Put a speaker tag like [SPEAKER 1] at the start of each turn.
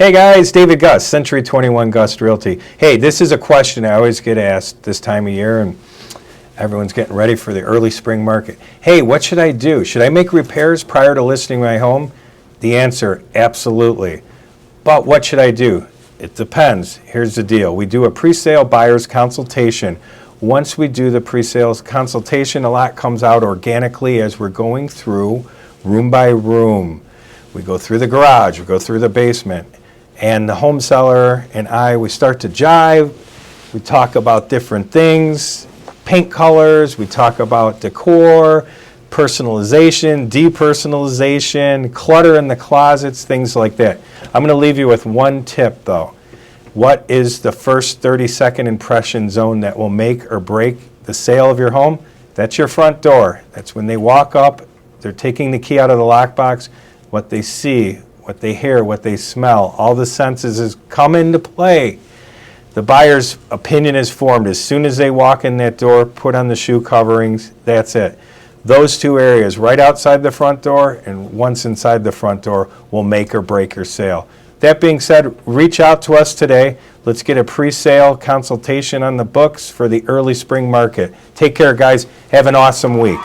[SPEAKER 1] Hey guys, David Gust, C21 Gust Realty. Hey, this is a question I always get asked this time of year, and everyone's getting ready for the early spring market. Hey, what should I do? Should I make repairs prior to listing my home? The answer, absolutely. But what should I do? It depends. Here's the deal. We do a pre-sale buyer's consultation. Once we do the pre-sales consultation, a lot comes out organically as we're going through room by room. We go through the garage, we go through the basement, and the home seller and we start to jive. We talk about different things, paint colors, we talk about decor, personalization, depersonalization, clutter in the closets, things like that. I'm going to leave you with one tip though. What is the first 30-second impression zone that will make or break the sale of your home? That's your front door. That's when they walk up, they're taking the key out of the lockbox, what they see, what they hear, what they smell, all the senses come into play. The buyer's opinion is formed as soon as they walk in that door, put on the shoe coverings, that's it. Those two areas, right outside the front door and once inside the front door, will make or break your sale. That being said, reach out to us today. Let's get a pre-sale consultation on the books for the early spring market. Take care, guys. Have an awesome week.